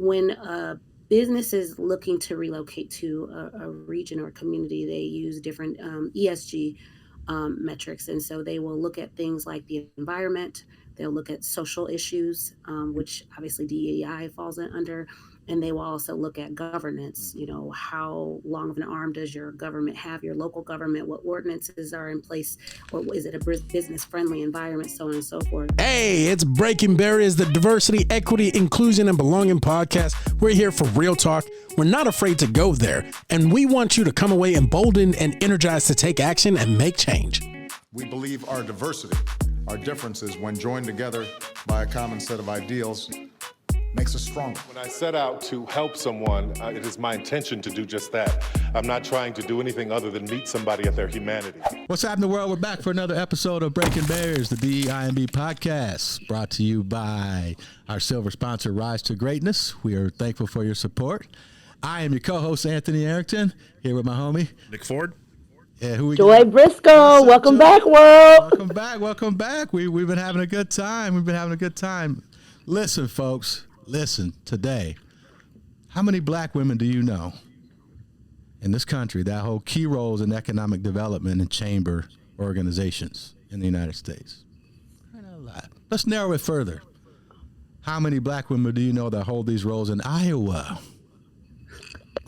when business is looking to relocate to a region or community, they use different ESG metrics. And so they will look at things like the environment, they'll look at social issues, which obviously DEI falls under, and they will also look at governance. You know, how long of an arm does your government have, your local government, what ordinances are in place, or is it a business friendly environment, so on and so forth. Hey, it's Breaking Barriers, the diversity, equity, inclusion, and belonging podcast. We're here for real talk. We're not afraid to go there, and we want you to come away emboldened and energized to take action and make change. We believe our diversity, our differences, when joined together by a common set of ideals, makes us stronger. When I set out to help someone, it is my intention to do just that. I'm not trying to do anything other than meet somebody at their humanity. What's happening, world? We're back for another episode of Breaking Barriers, the DEIMB podcast, brought to you by our silver sponsor, Rise to Greatness. We are thankful for your support. I am your co-host, Anthony Arrington, here with my homie, Nick Ford. Yeah, who we Joy got? Briscoe. Welcome back, world. Welcome back. We've been having a good time. Listen, folks. Today, how many black women do you know in this country that hold key roles in economic development and chamber organizations in the United States? A lot. Let's narrow it further. How many black women do you know that hold these roles in Iowa?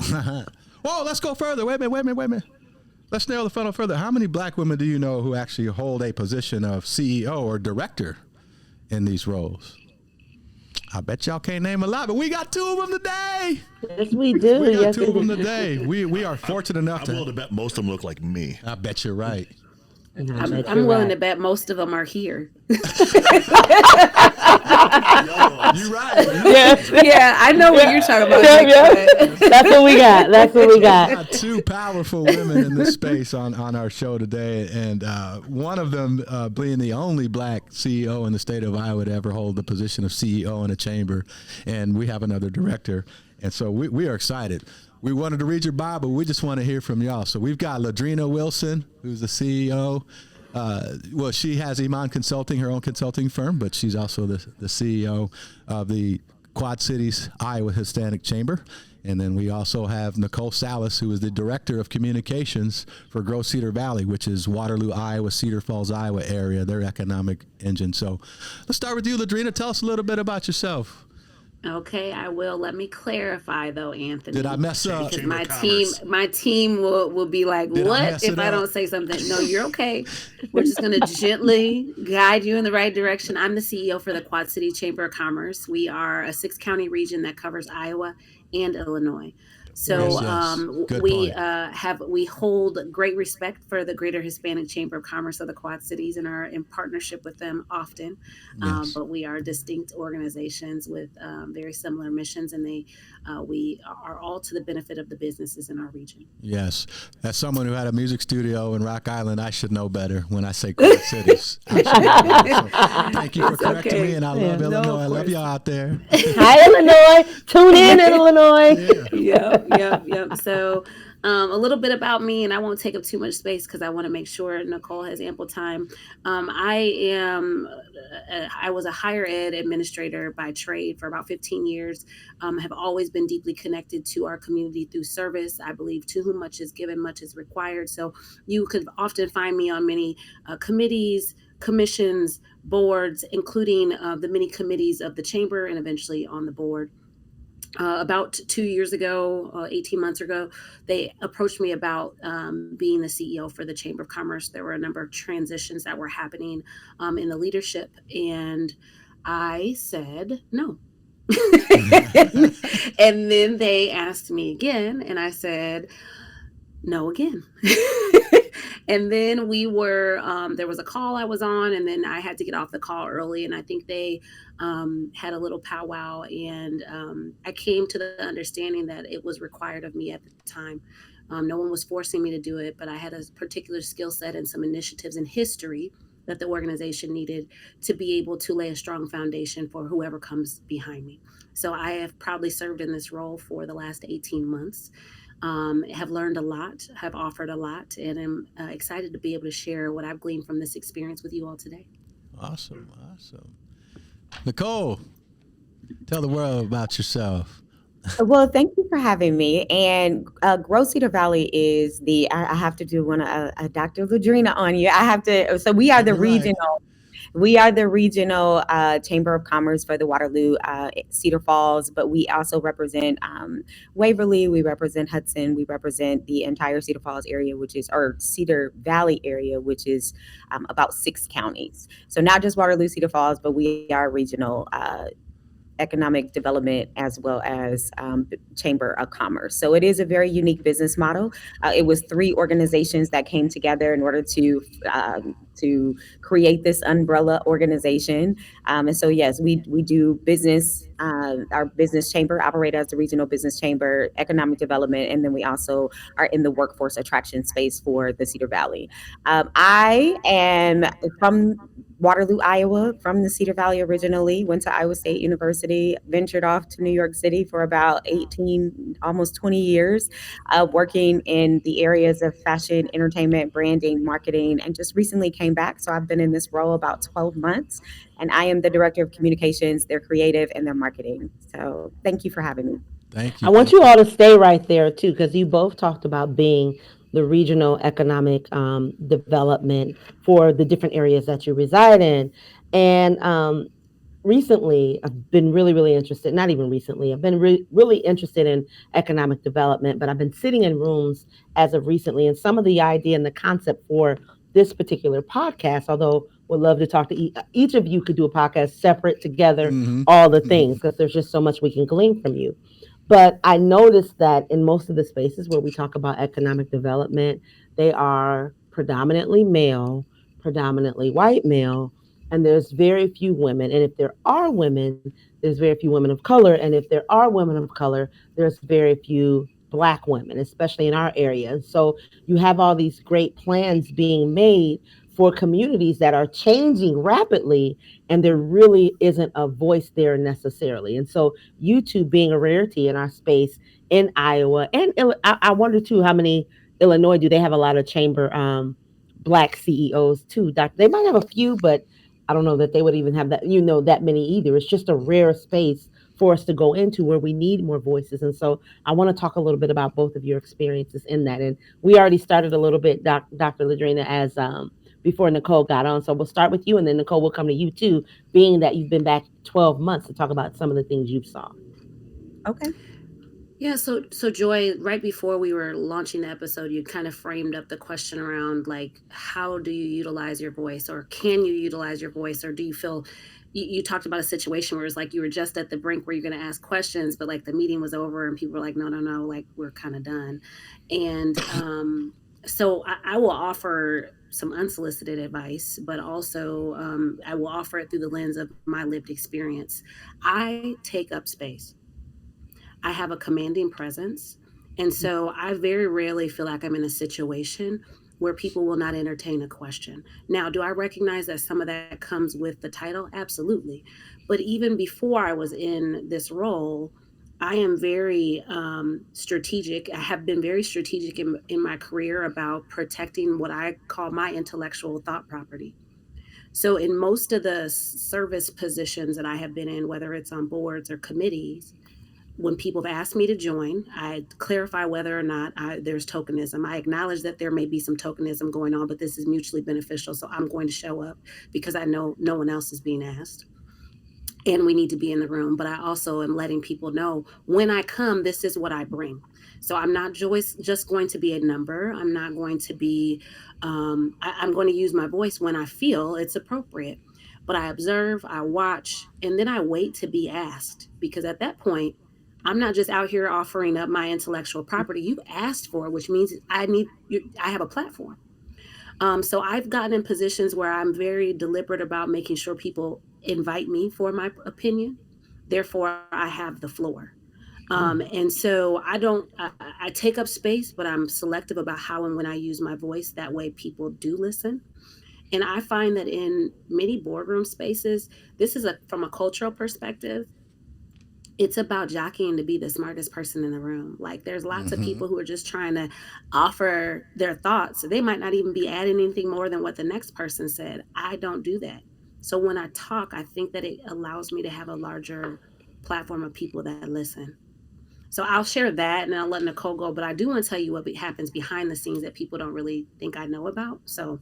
Whoa, let's go further. Wait a minute. Let's narrow the funnel further. How many black women do you know who actually hold a position of CEO or director in these roles? I bet y'all can't name a lot, but we got two of them today. Yes, we do. We got two of them today. We are fortunate enough I'm willing to bet most of them look like me. I bet you're right. I'm willing to bet most of them are here. You're right. Yeah, I know what you're talking about. That's what we got. We got two powerful women in this space on our show today, and one of them being the only black CEO in the state of Iowa to ever hold the position of CEO in a chamber, and we have another director, and so we are excited. We wanted to read your bio, but we just want to hear from y'all. So we've got LaDrina Wilson, who's the CEO. Well, she has Iman Consulting, her own consulting firm, but she's also the CEO of the Quad Cities Iowa Hispanic Chamber. And then we also have Nicole Sallis, who is the Director of Communications for Grow Cedar Valley, which is Waterloo, Iowa, Cedar Falls, Iowa area, their economic engine. So let's start with you, LaDrina. Tell us a little bit about yourself. Okay, I will. Let me clarify though, Anthony. Did I mess up? Because my team will be like, what if I don't say something? No, you're okay. We're just going to gently guide you in the right direction. I'm the CEO for the Quad City Chamber of Commerce. We are a 6-county region that covers Iowa and Illinois. So we hold great respect for the Greater Hispanic Chamber of Commerce of the Quad Cities and are in partnership with them often. But we are distinct organizations with very similar missions, and we are all to the benefit of the businesses in our region. Yes. As someone who had a music studio in Rock Island, I should know better when I say Quad Cities. So thank you for correcting me, and I love Illinois. I love y'all out there. Hi, Illinois. Tune in, Illinois. Yep. So a little bit about me, and I won't take up too much space because I want to make sure Nicole has ample time. I was a higher ed administrator by trade for about 15 years. Have always been deeply connected to our community through service. I believe to whom much is given, much is required. So you could often find me on many committees, commissions, boards, including the many committees of the chamber and eventually on the board. About 2 years ago, 18 months ago, they approached me about being the CEO for the Chamber of Commerce. There were a number of transitions that were happening in the leadership, and I said no. And then they asked me again, and I said no again. And then there was a call I was on, and then I had to get off the call early, and I think they had a little powwow, and I came to the understanding that it was required of me at the time. No one was forcing me to do it, but I had a particular skill set and some initiatives in history that the organization needed to be able to lay a strong foundation for whoever comes behind me. So I have probably served in this role for the last 18 months. Have learned a lot, have offered a lot, and I'm excited to be able to share what I've gleaned from this experience with you all today. Awesome. Nicole, tell the world about yourself. Well, thank you for having me. And Grow Cedar Valley is I have to do one a Dr. LaDrina on you. I have to. So we are If the you like. regional. We are the regional chamber of commerce for the Waterloo Cedar Falls, but we also represent Waverly. We represent Hudson. We represent the entire Cedar Falls area, which is or Cedar Valley area, which is about 6 counties. So not just Waterloo, Cedar Falls, but we are regional. Economic development as well as chamber of commerce. So it is a very unique business model. It was 3 organizations that came together in order to create this umbrella organization. And so yes, we do business. Our business chamber operate as a regional business chamber, economic development, and then we also are in the workforce attraction space for the Cedar Valley. I am from Waterloo, Iowa, from the Cedar Valley originally, went to Iowa State University, ventured off to New York City for about 18, almost 20 years, working in the areas of fashion, entertainment, branding, marketing, and just recently came back. So I've been in this role about 12 months, and I am the director of communications, their creative, and their marketing. So thank you for having me. Thank I you. want Thank you you. all to stay right there too, because you both talked about being the regional economic development for the different areas that you reside in. And recently, I've been really, really interested, not even recently, I've been really interested in economic development, but I've been sitting in rooms as of recently. And some of the idea and the concept for this particular podcast, although would love to talk to each of you could do a podcast separate together, Hmm. all the Hmm. things, because there's just so much we can glean from you. But I noticed that in most of the spaces where we talk about economic development, they are predominantly male, predominantly white male, and there's very few women. And if there are women, there's very few women of color. And if there are women of color, there's very few Black women, especially in our area. And so you have all these great plans being made for communities that are changing rapidly, and there really isn't a voice there necessarily. And so YouTube being a rarity in our space in Iowa and I wonder too how many Illinois do they have a lot of chamber Black CEOs too. They might have a few, but I don't know that they would even have that that many either. It's just a rare space for us to go into where we need more voices. And so I want to talk a little bit about both of your experiences in that. And we already started a little bit, Dr. Ladrina, as before Nicole got on. So we'll start with you, and then Nicole will come to you too, being that you've been back 12 months to talk about some of the things you saw. Okay. Yeah, so Joy, right before we were launching the episode, you kind of framed up the question around like how do you utilize your voice, or can you utilize your voice, or do you feel you talked about a situation where it's like you were just at the brink where you're going to ask questions, but like the meeting was over and people were like, no, no, no, like we're kind of done. And so I will offer some unsolicited advice, but also I will offer it through the lens of my lived experience. I take up space. I have a commanding presence. And so I very rarely feel like I'm in a situation where people will not entertain a question. Now, do I recognize that some of that comes with the title? Absolutely. But even before I was in this role, I am very strategic. I have been very strategic in my career about protecting what I call my intellectual thought property. So, in most of the service positions that I have been in, whether it's on boards or committees, when people have asked me to join, I clarify whether or not there's tokenism. I acknowledge that there may be some tokenism going on, but this is mutually beneficial. So I'm going to show up because I know no one else is being asked and we need to be in the room. But I also am letting people know when I come, this is what I bring. So I'm not just going to be a number. I'm not going to be, I'm going to use my voice when I feel it's appropriate. But I observe, I watch, and then I wait to be asked because at that point, I'm not just out here offering up my intellectual property. You asked for it, which means I have a platform. So I've gotten in positions where I'm very deliberate about making sure people invite me for my opinion. Therefore, I have the floor. And so I take up space, but I'm selective about how and when I use my voice. That way people do listen. And I find that in many boardroom spaces, this is from a cultural perspective, it's about jockeying to be the smartest person in the room. Like there's lots of Hmm. people who are just trying to offer their thoughts. They might not even be adding anything more than what the next person said. I don't do that. So when I talk, I think that it allows me to have a larger platform of people that listen. So I'll share that and I'll let Nicole go. But I do want to tell you what happens behind the scenes that people don't really think I know about. So,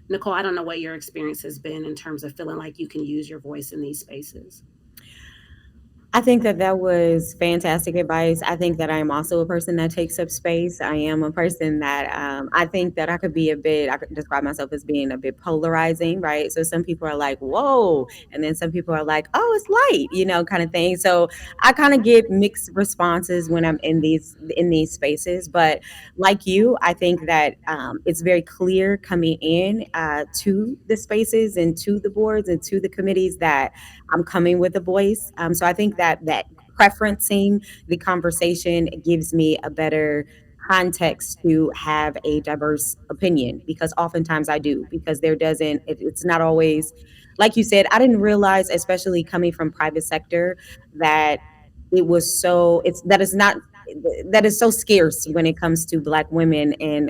Nicole, I don't know what your experience has been in terms of feeling like you can use your voice in these spaces. I think that that was fantastic advice. I think that I am also a person that takes up space. I am a person that I think that I could describe myself as being a bit polarizing, right? So some people are like, whoa. And then some people are like, oh, it's light, kind of thing. So I kind of get mixed responses when I'm in these spaces. But like you, I think that it's very clear coming in to the spaces and to the boards and to the committees that I'm coming with a voice. So I think that preferencing the conversation gives me a better context to have a diverse opinion, because oftentimes I do, because it's not always like you said. I didn't realize, especially coming from private sector, that that is so scarce when it comes to Black women, and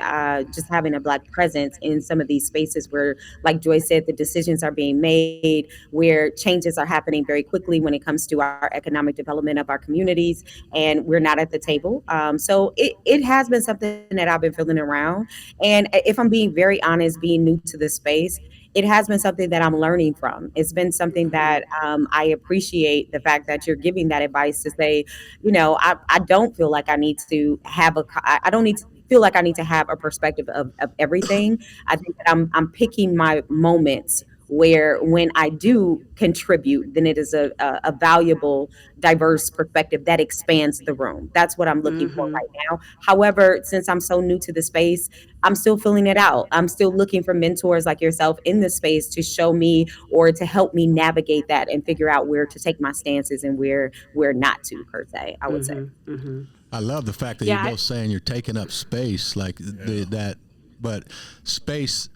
just having a Black presence in some of these spaces where, like Joy said, the decisions are being made, where changes are happening very quickly when it comes to our economic development of our communities, and we're not at the table. So it has been something that I've been feeling around. And if I'm being very honest, being new to this space, it has been something that I'm learning from. It's been something that I appreciate the fact that you're giving that advice to say, I don't feel like I need to have I don't need to feel like I need to have a perspective of everything. I think that I'm picking my moments where, when I do contribute, then it is a valuable, diverse perspective that expands the room. That's what I'm looking for Mm-hmm. right now. However, since I'm so new to the space, I'm still filling it out. I'm still looking for mentors like yourself in the space to show me or to help me navigate that and figure out where to take my stances and where not to, per se, I would say. Mm-hmm. Mm-hmm. I love the fact that you're Yeah. both saying you're taking up space, like but space,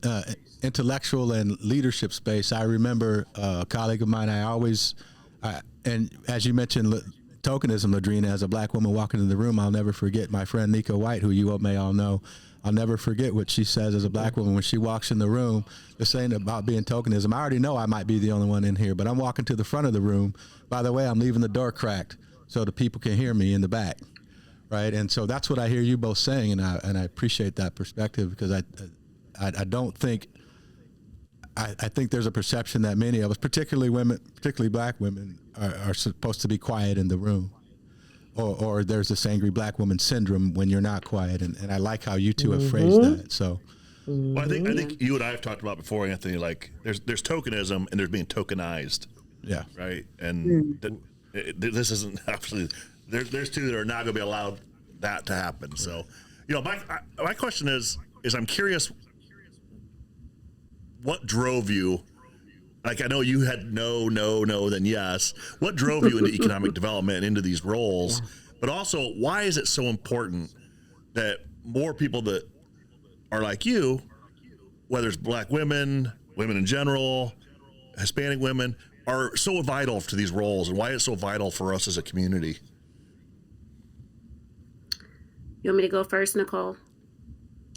intellectual and leadership space. I remember a colleague of mine. And as you mentioned, tokenism, LaDrina, as a Black woman walking in the room, I'll never forget my friend Nico White, who you may all know. I'll never forget what she says as a Black woman when she walks in the room. Just saying about being tokenism. I already know I might be the only one in here, but I'm walking to the front of the room. By the way, I'm leaving the door cracked so the people can hear me in the back. Right, and so that's what I hear you both saying, and I appreciate that perspective, because I don't think I think there's a perception that many of us, particularly women, particularly Black women, are supposed to be quiet in the room, or there's this angry Black woman syndrome when you're not quiet, and I like how you two have phrased that. So, Well, I think you and I have talked about before, Anthony. Like, there's tokenism and there's being tokenized, yeah, right? And this isn't actually. There's two that are not going to be allowed that to happen. So, my question is I'm curious, what drove you? Like, I know you had no, then yes. What drove you into economic development and into these roles? Yeah. But also, why is it so important that more people that are like you, whether it's Black women, women in general, Hispanic women, are so vital to these roles, and why it's so vital for us as a community? You want me to go first, Nicole?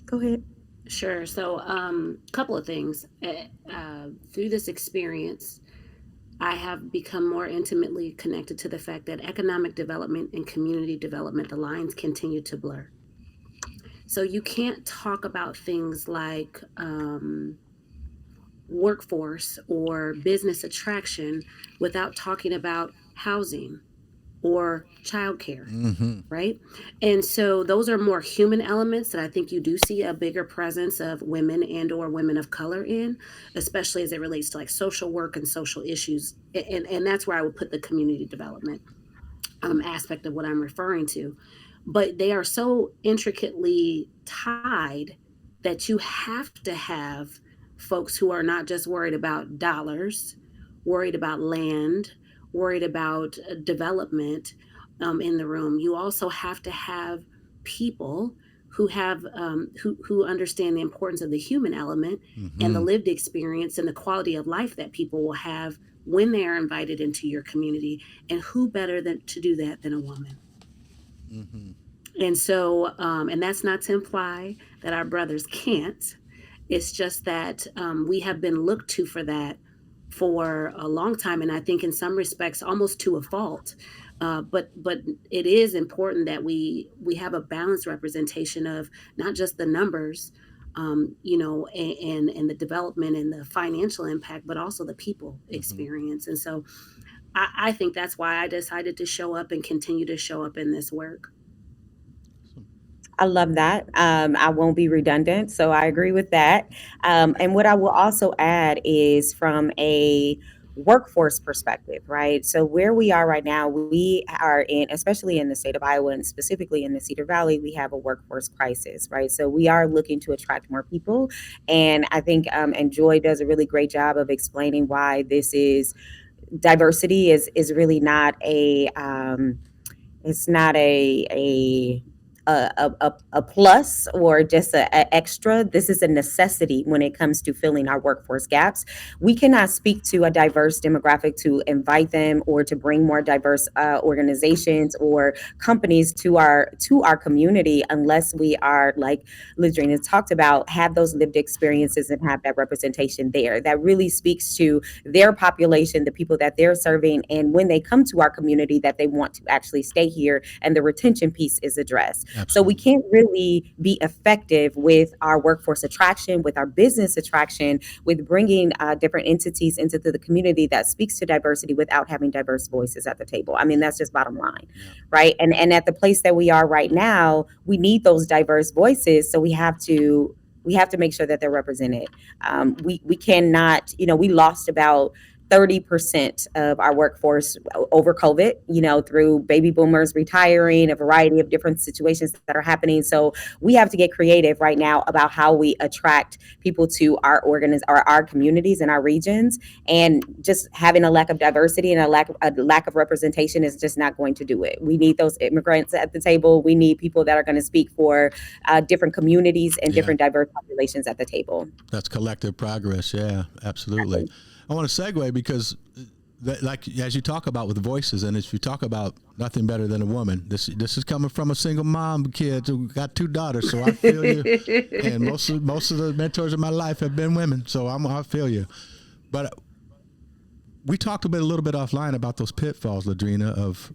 Go ahead. Sure. So, couple of things. Through this experience, I have become more intimately connected to the fact that economic development and community development, the lines continue to blur. So you can't talk about things like workforce or business attraction without talking about housing or childcare, right? And so those are more human elements that I think you do see a bigger presence of women and or women of color in, especially as it relates to like social work and social issues. And that's where I would put the community development aspect of what I'm referring to. But they are so intricately tied that you have to have folks who are not just worried about dollars, worried about land, worried about development in the room. You also have to have people who have who understand the importance of the human element and the lived experience and the quality of life that people will have when they are invited into your community. And who better than to do that than a woman? And so, and that's not to imply that our brothers can't. It's just that we have been looked to for that for a long time, and I think in some respects almost to a fault. But it is important that we have a balanced representation of not just the numbers, and the development and the financial impact, but also the people experience. And so I think that's why I decided to show up and continue to show up in this work. I love that. I won't be redundant, so I agree with that. And what I will also add is from a workforce perspective, right? So where we are right now, we are in, especially in the state of Iowa and specifically in the Cedar Valley, we have a workforce crisis, right? So we are looking to attract more people. And I think, and Joy does a really great job of explaining why this is diversity is really not it's not a plus or just a extra. This is a necessity when it comes to filling our workforce gaps. We cannot speak to a diverse demographic to invite them or to bring more diverse organizations or companies to our community unless we are, like LaDrina talked about, have those lived experiences and have that representation there. That really speaks to their population, the people that they're serving, and when they come to our community that they want to actually stay here and the retention piece is addressed. Absolutely. So we can't really be effective with our workforce attraction, with our business attraction, with bringing different entities into the community that speaks to diversity without having diverse voices at the table. I mean, that's just bottom line, right? And at the place that we are right now, we need those diverse voices. So we have to make sure that they're represented. We cannot, we lost about 30% of our workforce over COVID, through baby boomers retiring, a variety of different situations that are happening. So we have to get creative right now about how we attract people to our our communities and our regions. And just having a lack of diversity and a lack of representation is just not going to do it. We need those immigrants at the table. We need people that are going to speak for different communities and different diverse populations at the table. That's collective progress. Yeah, absolutely. I want to segue because, like as you talk about with voices, and if you talk about nothing better than a woman, this is coming from a single mom, kid who got 2 daughters, so I feel you. And most of the mentors in my life have been women, so I feel you. But we talked a little bit offline about those pitfalls, LaDrina, of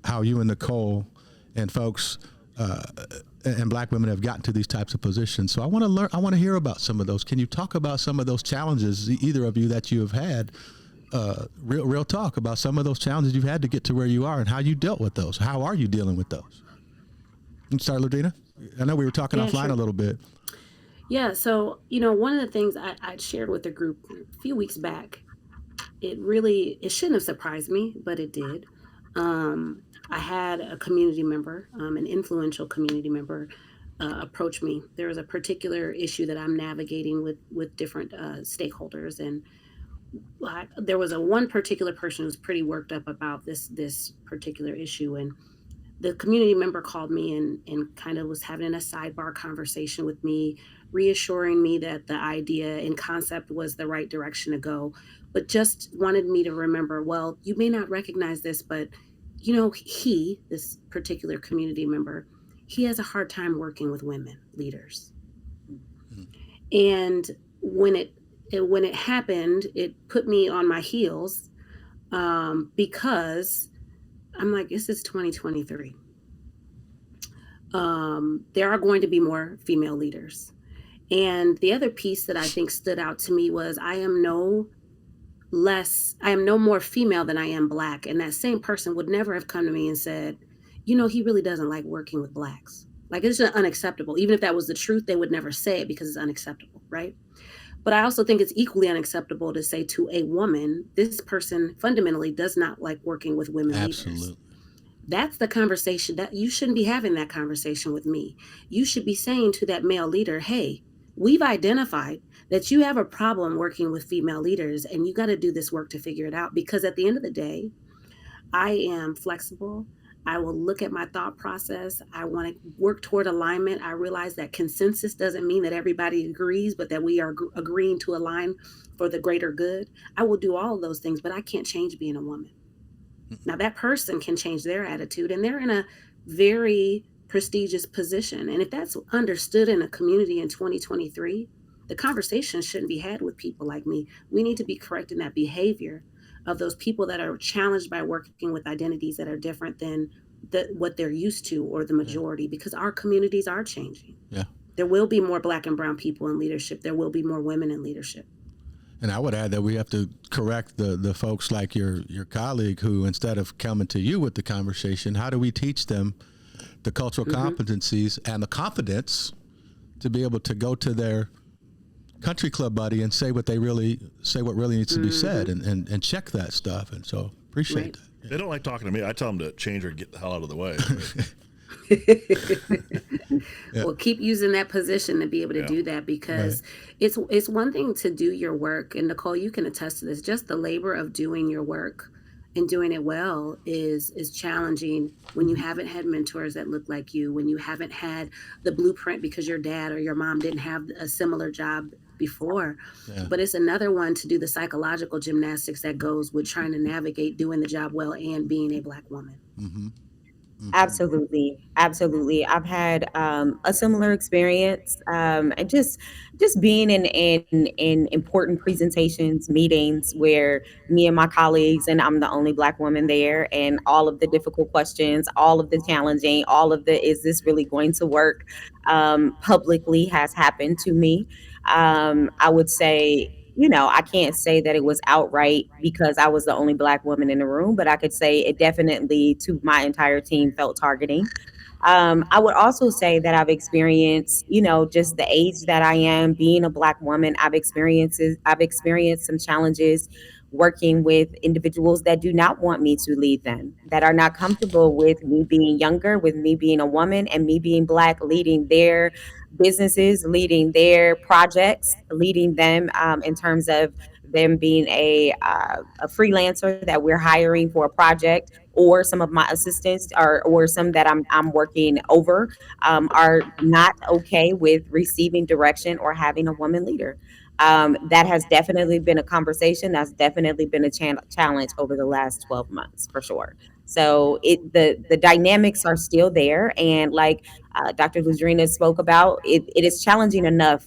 how you and Nicole and folks and Black women have gotten to these types of positions. So I want to learn. I want to hear about some of those. Can you talk about some of those challenges, either of you, that you have had? Real talk about some of those challenges you've had to get to where you are and how you dealt with those. How are you dealing with those? You start, LaDrina. I know we were talking offline a little bit. Yeah. So one of the things I shared with the group a few weeks back, it shouldn't have surprised me, but it did. I had a community member, an influential community member, approach me. There was a particular issue that I'm navigating with different stakeholders, and there was one particular person who was pretty worked up about this particular issue, and the community member called me and kind of was having a sidebar conversation with me, reassuring me that the idea and concept was the right direction to go, but just wanted me to remember, well, you may not recognize this, but this particular community member, he has a hard time working with women leaders. And when it happened, it put me on my heels, because I'm like, this is 2023. There are going to be more female leaders. And the other piece that I think stood out to me was I am no more female than I am Black. And that same person would never have come to me and said, he really doesn't like working with Blacks. Like, it's just unacceptable. Even if that was the truth, they would never say it because it's unacceptable, right? But I also think it's equally unacceptable to say to a woman, this person fundamentally does not like working with women leaders. That's the conversation that you shouldn't be having that conversation with me. You should be saying to that male leader, hey, we've identified that you have a problem working with female leaders, and you got to do this work to figure it out. Because at the end of the day, I am flexible. I will look at my thought process. I want to work toward alignment. I realize that consensus doesn't mean that everybody agrees, but that we are agreeing to align for the greater good. I will do all of those things, but I can't change being a woman. Now, that person can change their attitude, and they're in a very prestigious position. And if that's understood in a community in 2023, the conversation shouldn't be had with people like me. We need to be correcting that behavior of those people that are challenged by working with identities that are different than what they're used to, or the Yeah. majority, because our communities are changing. Yeah. There will be more Black and brown people in leadership. There will be more women in leadership. And I would add that we have to correct the folks like your colleague who, instead of coming to you with the conversation, how do we teach them the cultural competencies and the confidence to be able to go to their country club buddy and say what really needs to be said, and check that stuff. And so appreciate Right. that. They don't like talking to me. I tell them to change or get the hell out of the way. Yeah. Well, keep using that position to be able to do that, because it's one thing to do your work, and Nicole, you can attest to this. Just the labor of doing your work and doing it well is challenging when you haven't had mentors that look like you, when you haven't had the blueprint because your dad or your mom didn't have a similar job before. Yeah. But it's another one to do the psychological gymnastics that goes with trying to navigate doing the job well and being a Black woman. Mm-hmm. Absolutely, absolutely. I've had a similar experience, and just being in important presentations, meetings where me and my colleagues, and I'm the only Black woman there, and all of the difficult questions, all of the challenging, all of the is this really going to work, publicly has happened to me. I would say, I can't say that it was outright because I was the only Black woman in the room, but I could say it definitely, to my entire team, felt targeting. I would also say that I've experienced, just the age that I am, being a Black woman, I've experienced some challenges working with individuals that do not want me to lead them, that are not comfortable with me being younger, with me being a woman, and me being Black, leading their businesses, leading their projects, leading them, in terms of them being a freelancer that we're hiring for a project, or some of my assistants, or some that I'm working over, are not okay with receiving direction or having a woman leader. That has definitely been a conversation. That's definitely been a challenge over the last 12 months, for sure. So the dynamics are still there, and like Dr. LaDrina spoke about, it is challenging enough.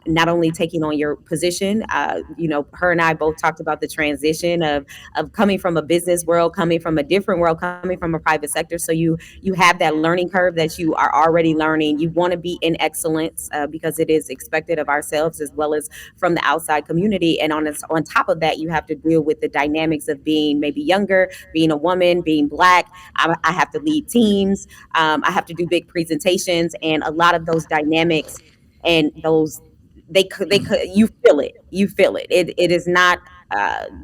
Not only taking on your position, her and I both talked about the transition of coming from a business world, coming from a different world, coming from a private sector. So you have that learning curve that you are already learning. You want to be in excellence, because it is expected of ourselves as well as from the outside community. And on top of that, you have to deal with the dynamics of being maybe younger, being a woman, being Black. I have to lead teams. I have to do big presentations, and a lot of those dynamics and those they could you feel it. It is not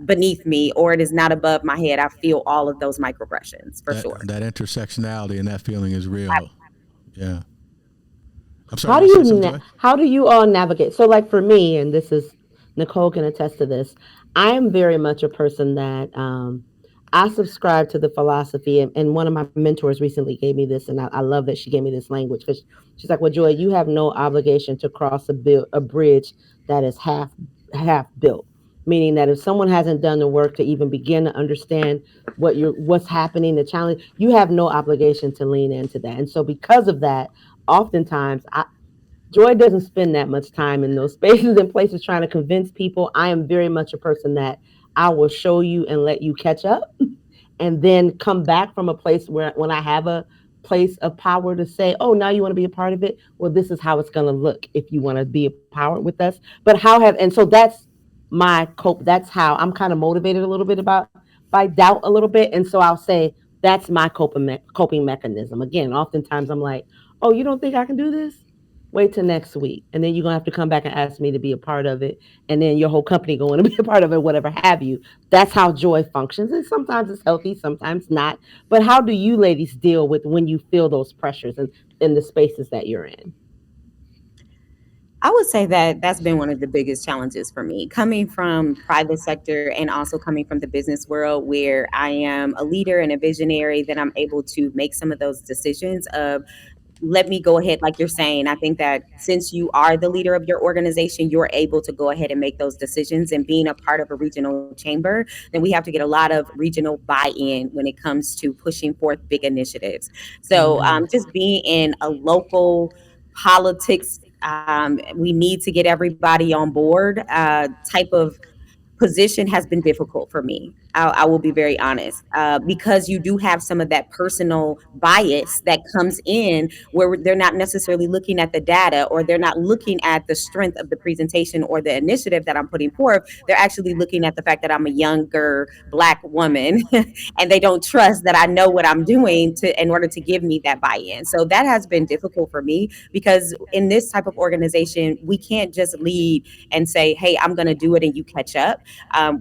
beneath me, or it is not above my head. I feel all of those microaggressions, for sure. That intersectionality and that feeling is real. Yeah. I'm sorry. How do you you say something, Joy? how do you all navigate? So, like for me, and this is Nicole can attest to this. I am very much a person that I subscribe to the philosophy, and one of my mentors recently gave me this, and I love that she gave me this language, because she's like, "Well, Joy, you have no obligation to cross a bridge that is half built." Meaning that if someone hasn't done the work to even begin to understand what's happening, the challenge, you have no obligation to lean into that. And so, because of that, oftentimes Joy doesn't spend that much time in those spaces and places trying to convince people. I am very much a person that I will show you and let you catch up, and then come back from a place where, when I have a place of power to say, "Oh, now you want to be a part of it. Well, this is how it's going to look if you want to be a part with us." But and so that's my cope. That's how I'm kind of motivated a little bit about by doubt a little bit, and so I'll say that's my coping mechanism. Again, oftentimes I'm like, "Oh, you don't think I can do this? Wait till next week, and then you're gonna have to come back and ask me to be a part of it, and then your whole company going to be a part of it, whatever have you." That's how Joy functions, and sometimes it's healthy, sometimes not. But how do you ladies deal with when you feel those pressures and in the spaces that you're in? I would say that that's been one of the biggest challenges for me, coming from private sector and also coming from the business world, where I am a leader and a visionary, that I'm able to make some of those decisions of, let me go ahead, like you're saying. I think that since you are the leader of your organization, you're able to go ahead and make those decisions. And being a part of a regional chamber, then we have to get a lot of regional buy-in when it comes to pushing forth big initiatives. So just being in a local politics, we need to get everybody on board type of position has been difficult for me. I will be very honest, because you do have some of that personal bias that comes in where they're not necessarily looking at the data, or they're not looking at the strength of the presentation or the initiative that I'm putting forth. They're actually looking at the fact that I'm a younger Black woman and they don't trust that I know what I'm doing in order to give me that buy-in. So that has been difficult for me, because in this type of organization, we can't just lead and say, hey, I'm going to do it and you catch up.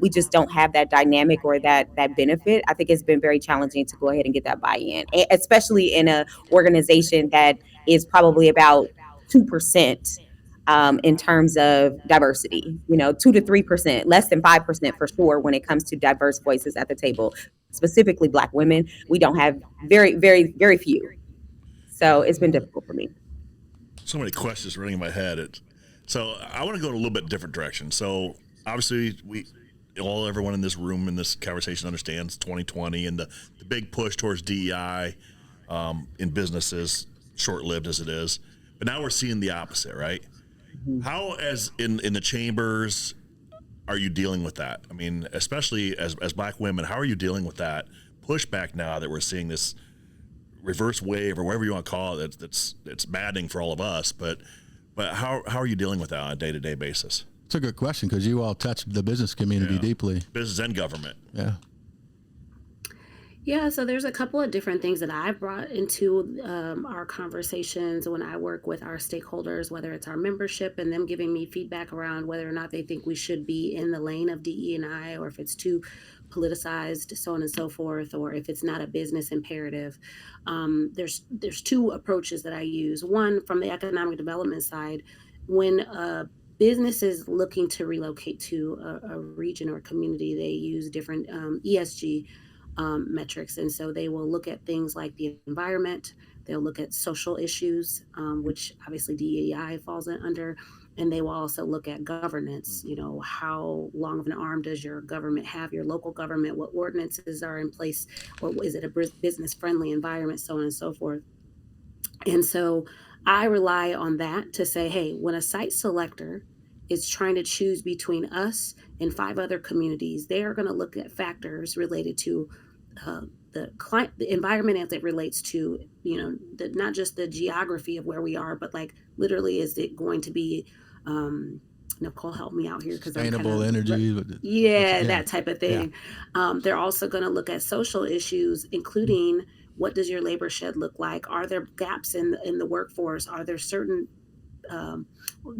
We just don't have that dynamic or that benefit. I think it's been very challenging to go ahead and get that buy-in, especially in an organization that is probably about 2%, in terms of diversity, 2 to 3%, less than 5% for sure when it comes to diverse voices at the table, specifically Black women. We don't have very, very, very few. So it's been difficult for me. So many questions running in my head. So I want to go in a little bit different direction. So obviously everyone in this room in this conversation understands 2020 and the big push towards DEI in businesses, short-lived as it is. But now we're seeing the opposite, right? Mm-hmm. How, as in the chambers, are you dealing with that? I mean, especially as Black women, how are you dealing with that pushback now that we're seeing this reverse wave, or whatever you want to call it? It's maddening for all of us, but how are you dealing with that on a day-to-day basis? It's a good question, because you all touch the business community deeply. Business and government. Yeah. Yeah, so there's a couple of different things that I've brought into our conversations when I work with our stakeholders, whether it's our membership and them giving me feedback around whether or not they think we should be in the lane of DE&I, or if it's too politicized, so on and so forth, or if it's not a business imperative. There's two approaches that I use. One, from the economic development side, when a business is looking to relocate to a region or community, they use different ESG metrics. And so they will look at things like the environment, they'll look at social issues, which obviously DEI falls under, and they will also look at governance. How long of an arm does your government have, your local government, what ordinances are in place, or is it a business friendly environment, so on and so forth. And so I rely on that to say, hey, when a site selector is trying to choose between us and 5 other communities, they are going to look at factors related to the environment as it relates to, not just the geography of where we are, but like literally, is it going to be, Nicole, help me out here, because sustainable energy, that type of thing. Yeah. They're also going to look at social issues, including what does your labor shed look like? Are there gaps in the workforce? Are there certain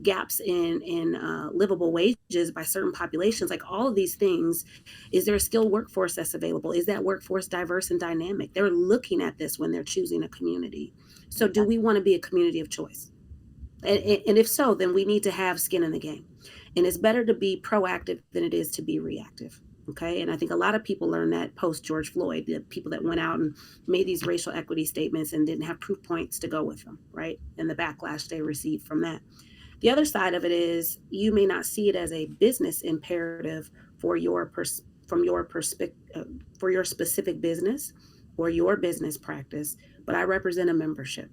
gaps in livable wages by certain populations? Like all of these things. Is there a skilled workforce that's available? Is that workforce diverse and dynamic? They're looking at this when they're choosing a community. So do we want to be a community of choice? And if so, then we need to have skin in the game. And it's better to be proactive than it is to be reactive. Okay. And I think a lot of people learned that post George Floyd, the people that went out and made these racial equity statements and didn't have proof points to go with them, right? And the backlash they received from that. The other side of it is you may not see it as a business imperative for your for your specific business or your business practice, but I represent a membership.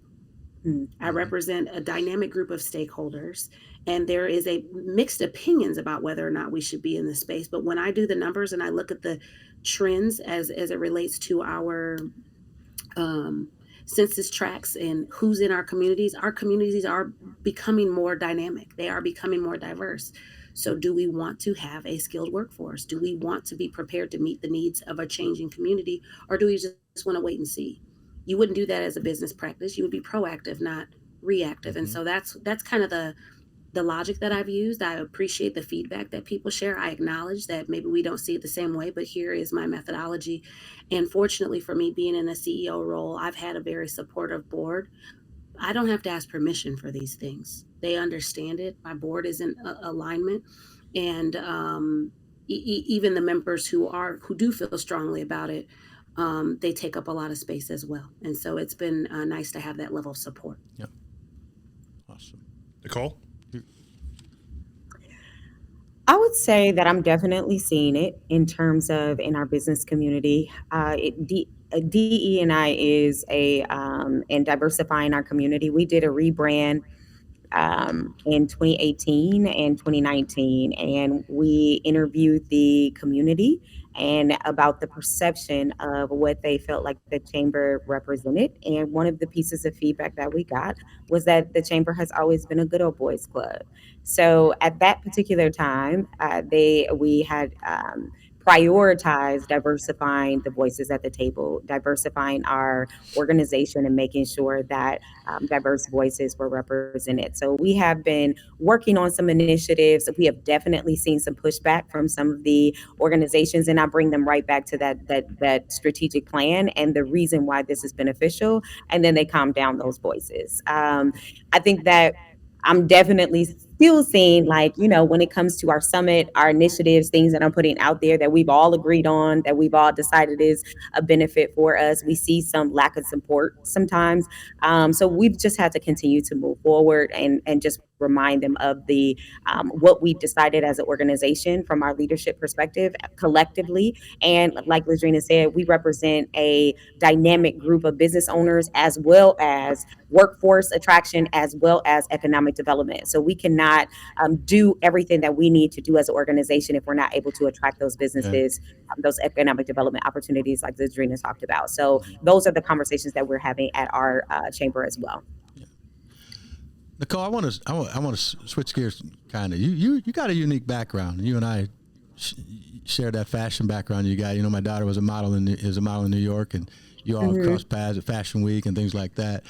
I represent a dynamic group of stakeholders, and there is a mixed opinions about whether or not we should be in this space. But when I do the numbers and I look at the trends as it relates to our census tracts and who's in our communities are becoming more dynamic. They are becoming more diverse. So do we want to have a skilled workforce? Do we want to be prepared to meet the needs of a changing community? Or do we just want to wait and see? You wouldn't do that as a business practice. You would be proactive, not reactive. Mm-hmm. And so that's kind of the logic that I've used. I appreciate the feedback that people share. I acknowledge that maybe we don't see it the same way, but here is my methodology. And fortunately for me, being in a CEO role, I've had a very supportive board. I don't have to ask permission for these things. They understand it. My board is in alignment. And even the members who do feel strongly about it, they take up a lot of space as well. And so it's been nice to have that level of support. Yep. Awesome. Nicole? I would say that I'm definitely seeing it in terms of in our business community. DE&I is in diversifying our community. We did a rebrand in 2018 and 2019, and we interviewed the community and about the perception of what they felt like the chamber represented. And one of the pieces of feedback that we got was that the chamber has always been a good old boys club. So at that particular time, we had prioritized diversifying the voices at the table, diversifying our organization, and making sure that diverse voices were represented. So we have been working on some initiatives. We have definitely seen some pushback from some of the organizations, and I bring them right back to that strategic plan and the reason why this is beneficial, and then they calm down those voices. I think that I'm definitely still seeing, like, when it comes to our summit, our initiatives, things that I'm putting out there that we've all agreed on, that we've all decided is a benefit for us. We see some lack of support sometimes. So we've just had to continue to move forward and just remind them of the what we've decided as an organization from our leadership perspective collectively. And like LaDrina said, we represent a dynamic group of business owners as well as workforce attraction as well as economic development. So we cannot do everything that we need to do as an organization if we're not able to attract those businesses, those economic development opportunities like LaDrina talked about. So those are the conversations that we're having at our chamber as well. Nicole, I want to switch gears kind of. You got a unique background. You and I share that fashion background you got. My daughter was a model in New York, and you all crossed paths at Fashion Week and things like that.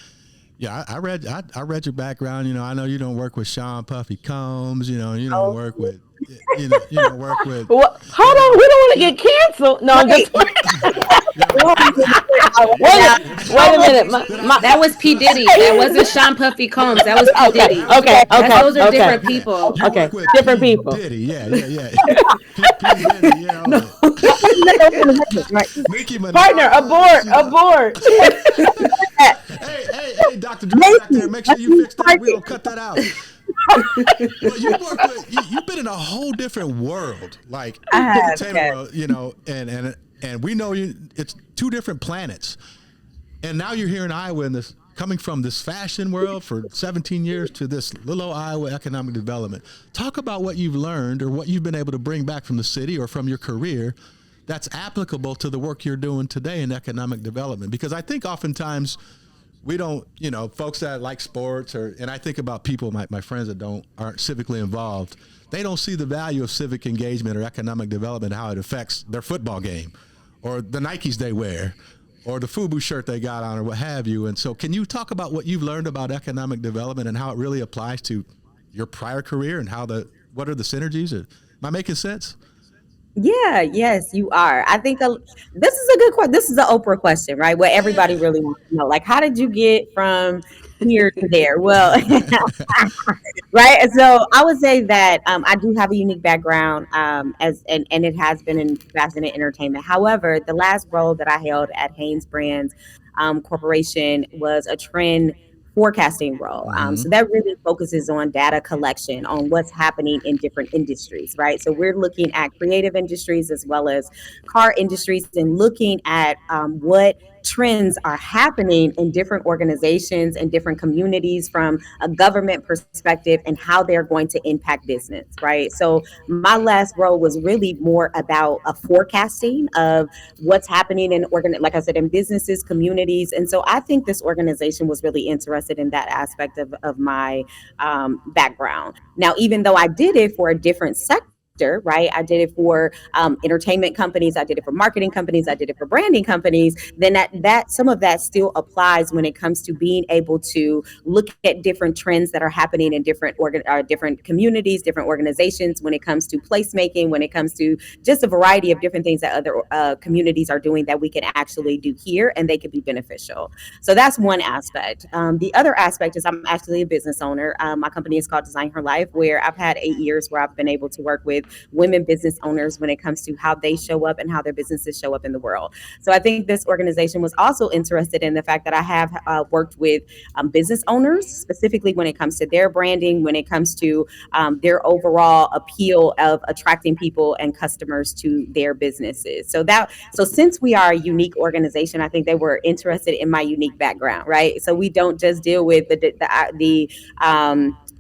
Yeah, I read your background. I know you don't work with Sean Puffy Combs. You don't work with. You don't work with. Well, hold on, we don't want to get canceled. No, I'm just. Wait a minute. That was P. Diddy. That wasn't Sean Puffy Combs. That was P. Diddy. Okay. Those are different people. Okay, different people. Diddy, yeah. P. Diddy, yeah. Mickey Minaj. Partner, abort. Hey, Dr. Drew back there, make sure you fix that. We don't cut that out. Well, you've been in a whole different world, like entertainment world, and we know it's two different planets. And now you're here in Iowa, coming from this fashion world for 17 years to this little Iowa economic development. Talk about what you've learned or what you've been able to bring back from the city or from your career that's applicable to the work you're doing today in economic development. Because I think oftentimes we don't, folks that like sports and I think about people, my friends that aren't civically involved, they don't see the value of civic engagement or economic development, how it affects their football game or the Nikes they wear or the FUBU shirt they got on or what have you. And so can you talk about what you've learned about economic development and how it really applies to your prior career and what are the synergies? Am I making sense? Yeah, yes, you are. I think this is a good question. This is the Oprah question, right? What everybody really wants to know. Like, how did you get from here to there? Well, right. So I would say that I do have a unique background and it has been in fashion and entertainment. However, the last role that I held at Hanes Brands Corporation was a trend forecasting role. So that really focuses on data collection on what's happening in different industries, right? So we're looking at creative industries as well as car industries and looking at what trends are happening in different organizations and different communities from a government perspective and how they're going to impact business, right? So my last role was really more about a forecasting of what's happening in like I said, in businesses, communities. And so I think this organization was really interested in that aspect of my background. Now, even though I did it for a different sector, right? I did it for entertainment companies. I did it for marketing companies. I did it for branding companies. Then that some of that still applies when it comes to being able to look at different trends that are happening in different communities, different organizations. When it comes to placemaking, when it comes to just a variety of different things that other communities are doing that we can actually do here, and they could be beneficial. So that's one aspect. The other aspect is I'm actually a business owner. My company is called Design Her Life, where I've had 8 years where I've been able to work with women business owners when it comes to how they show up and how their businesses show up in the world. So I think this organization was also interested in the fact that I have worked with business owners, specifically when it comes to their branding, when it comes to their overall appeal of attracting people and customers to their businesses. So since we are a unique organization, I think they were interested in my unique background, right? So we don't just deal with the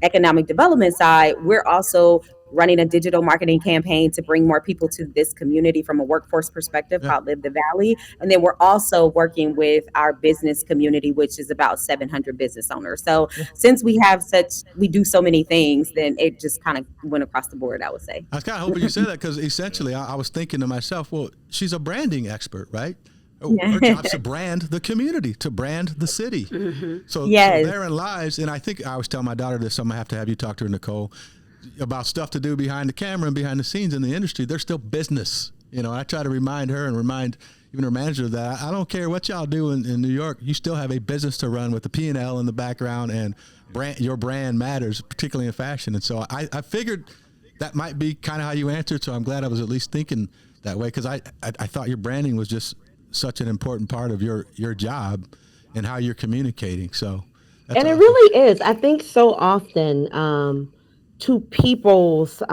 economic development side. We're also running a digital marketing campaign to bring more people to this community from a workforce perspective called Live the Valley. And then we're also working with our business community, which is about 700 business owners. So since we do so many things, then it just kind of went across the board, I would say. I was kind of hoping you said that, because essentially I was thinking to myself, well, she's a branding expert, right? Her job's to brand the community, to brand the city. So therein lies, and I think I was telling my daughter this, so I'm going to have you talk to her, Nicole, about stuff to do behind the camera and behind the scenes in the industry. There's still business. I try to remind her and remind even her manager that I don't care what y'all do in New York. You still have a business to run with the P&L in the background, and your brand matters, particularly in fashion. And so I figured that might be kind of how you answered. So I'm glad I was at least thinking that way, because I thought your branding was just such an important part of your job and how you're communicating. So, and it really is. I think so often, to people's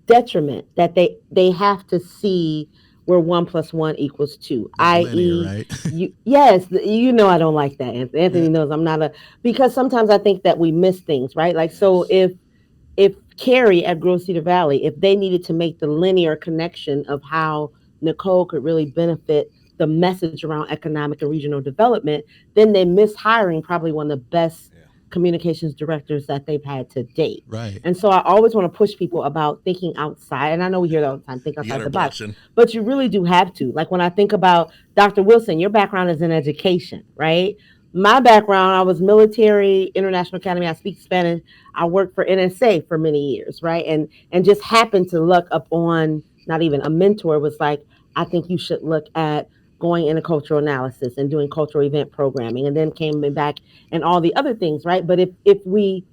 detriment, that they have to see where 1 + 1 = 2, i.e., right? Yes, I don't like that. Anthony knows I'm not because sometimes I think that we miss things, right? Like, so if Carrie at Grow Cedar Valley, if they needed to make the linear connection of how Nicole could really benefit the message around economic and regional development, then they miss hiring probably one of the best communications directors that they've had to date. Right. And so I always want to push people about thinking outside. And I know we hear that all the time, think outside the box, but you really do have to. Like, when I think about Dr. Wilson, your background is in education, right? My background, I was military, International Academy. I speak Spanish. I worked for NSA for many years, right? And just happened to look up on, not even a mentor was like, I think you should look at going into cultural analysis and doing cultural event programming, and then came back and all the other things, right? But if we,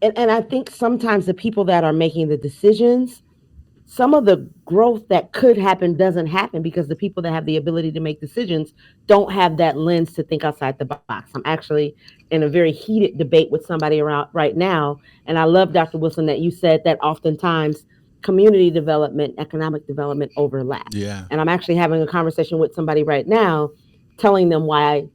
and I think sometimes the people that are making the decisions, some of the growth that could happen doesn't happen because the people that have the ability to make decisions don't have that lens to think outside the box. I'm actually in a very heated debate with somebody around right now, and I love, Dr. Wilson, that you said that oftentimes community development, economic development overlap. Yeah. And I'm actually having a conversation with somebody right now, telling them why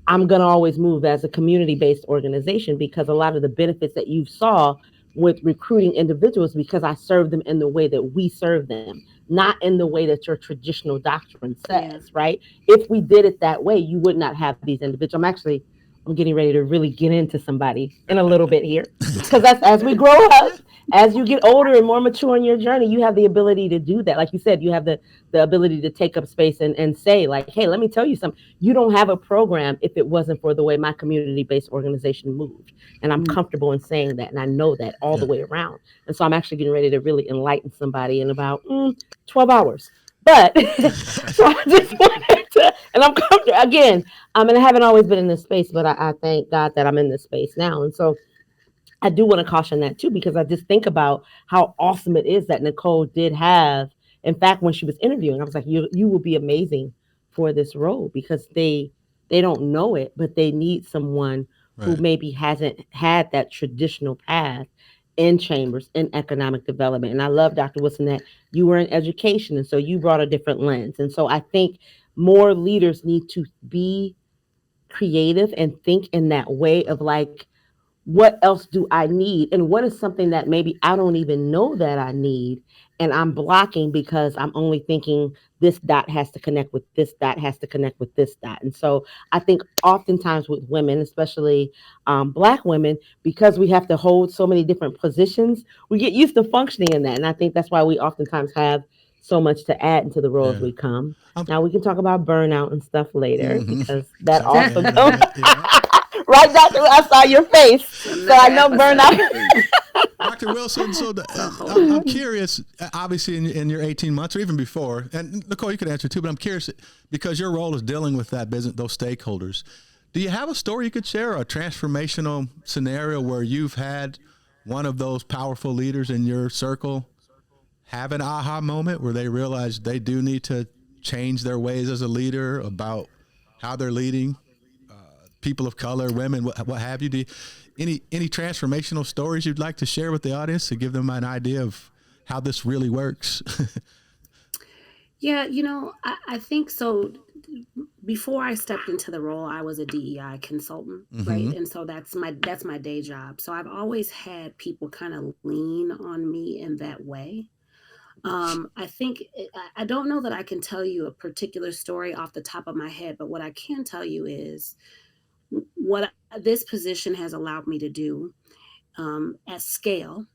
I'm going to always move as a community-based organization, because a lot of the benefits that you saw with recruiting individuals, because I serve them in the way that we serve them, not in the way that your traditional doctrine says, right? If we did it that way, you would not have these individuals. I'm getting ready to really get into somebody in a little bit here, because that's as we grow up, as you get older and more mature in your journey, you have the ability to do that. Like you said, you have the ability to take up space and say, like, hey, let me tell you something. You don't have a program if it wasn't for the way my community-based organization moved. And I'm comfortable in saying that. And I know that all the way around. And so I'm actually getting ready to really enlighten somebody in about 12 hours. But so I just wanted to, and I'm comfortable again. And I haven't always been in this space, but I thank God that I'm in this space now. And so I do want to caution that too, because I just think about how awesome it is that Nicole did have. In fact, when she was interviewing, I was like, you will be amazing for this role, because they don't know it, but they need someone who maybe hasn't had that traditional path in chambers, in economic development. And I love, Dr. Wilson, that you were in education, and so you brought a different lens. And so I think more leaders need to be creative and think in that way of like, what else do I need? And what is something that maybe I don't even know that I need, and I'm blocking because I'm only thinking this dot has to connect with this dot, has to connect with this dot. And so I think oftentimes with women, especially Black women, because we have to hold so many different positions, we get used to functioning in that. And I think that's why we oftentimes have so much to add into the roles we come. Now we can talk about burnout and stuff later, because that also goes. Right, Doctor? I saw your face, so I know burnout. Dr. Wilson, so I'm curious, obviously in your 18 months or even before, and Nicole, you could answer too, but I'm curious because your role is dealing with that business, those stakeholders. Do you have a story you could share, a transformational scenario where you've had one of those powerful leaders in your circle have an aha moment where they realize they do need to change their ways as a leader about how they're leading people of color, women, what have you? Any transformational stories you'd like to share with the audience to give them an idea of how this really works? Yeah, I think so. Before I stepped into the role, I was a DEI consultant, right? And so that's my day job. So I've always had people kind of lean on me in that way. I think I don't know that I can tell you a particular story off the top of my head, but what I can tell you is what this position has allowed me to do at scale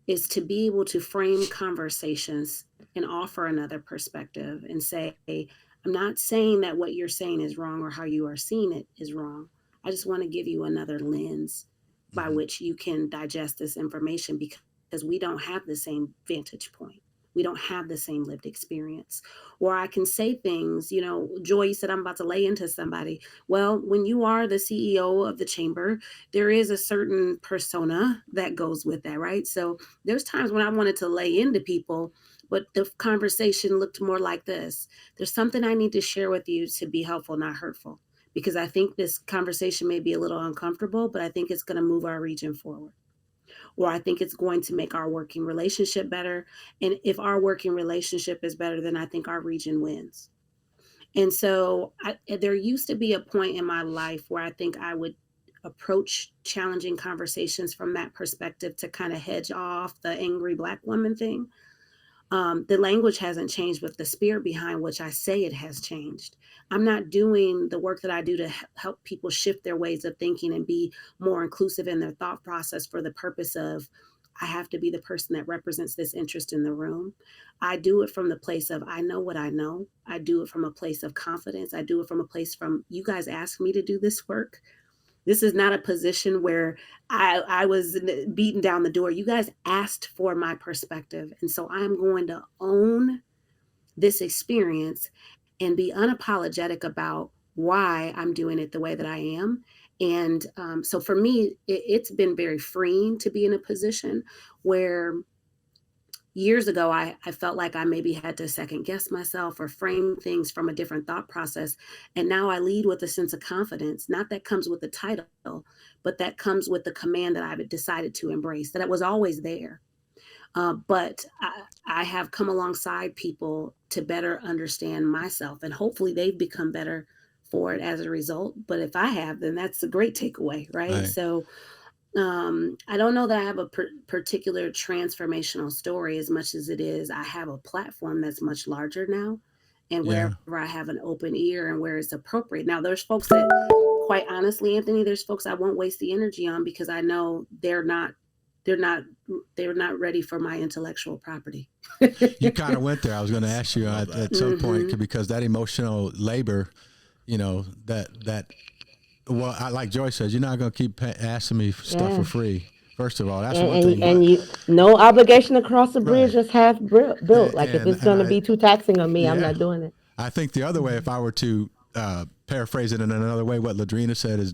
is to be able to frame conversations and offer another perspective and say, hey, I'm not saying that what you're saying is wrong or how you are seeing it is wrong. I just want to give you another lens by which you can digest this information, because we don't have the same vantage point. We don't have the same lived experience. Or I can say things, Joy, you said I'm about to lay into somebody. Well, when you are the CEO of the chamber, there is a certain persona that goes with that, right? So there's times when I wanted to lay into people, but the conversation looked more like this. There's something I need to share with you to be helpful, not hurtful, because I think this conversation may be a little uncomfortable, but I think it's going to move our region forward. Or I think it's going to make our working relationship better. And if our working relationship is better, then I think our region wins. And so there used to be a point in my life where I think I would approach challenging conversations from that perspective to kind of hedge off the angry Black woman thing. The language hasn't changed, but the spirit behind which I say it has changed. I'm not doing the work that I do to help people shift their ways of thinking and be more inclusive in their thought process for the purpose of, I have to be the person that represents this interest in the room. I do it from the place of, I know what I know. I do it from a place of confidence. I do it from a place from, you guys asked me to do this work. This is not a position where I was beaten down the door. You guys asked for my perspective. And so I'm going to own this experience and be unapologetic about why I'm doing it the way that I am. And so for me, it's been very freeing to be in a position where years ago, I felt like I maybe had to second guess myself or frame things from a different thought process. And now I lead with a sense of confidence, not that comes with the title, but that comes with the command that I've decided to embrace, that it was always there. But I have come alongside people to better understand myself, and hopefully they've become better for it as a result. But if I have, then that's a great takeaway, right? So I don't know that I have a particular transformational story as much as it is I have a platform that's much larger now, and wherever I have an open ear and where it's appropriate. Now, there's folks that, quite honestly, Anthony, there's folks I won't waste the energy on because I know they're not ready for my intellectual property. You kind of went there. I was going to ask you at some point, because that emotional labor, well, like Joy says, you're not going to keep asking me stuff for free. First of all, that's one thing. And you, no obligation to cross the bridge just half built. Like if it's going to be too taxing on me, I'm not doing it. I think the other way, if I were to paraphrase it in another way, what LaDrina said is,